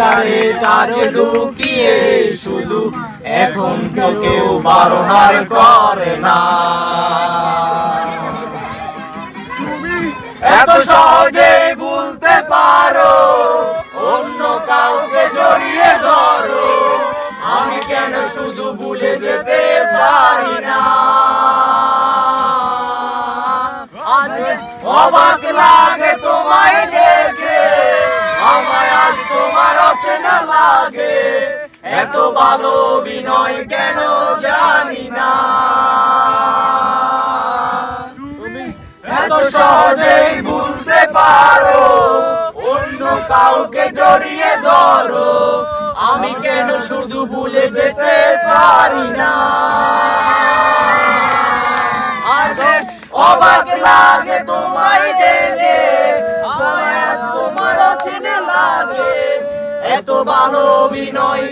যারে তারে লুকিয়ে শুধু এখন কেউ বারণার করে না। এত সহজে ভুলতে পারো অন্য কাউকে জড়িয়ে ধরো, আমি কেন শুধু ভুলে যেতে পারি না। আজ অবাক লাগে তোমায় দেখে, আমায় আজ তোমার অচেনা লাগে, এত ভালো অভিনয় কেন জানি না। এত সহজেই ভুলতে পারো অন্য কাউকে জড়িয়ে ধরো, আমি কেন শুধু ভুলে যেতে পারি না। আজ অবাক লাগে তোমায় দেখে, আমায় আজ তোমার অচেনা লাগে, এত ভালো অভিনয়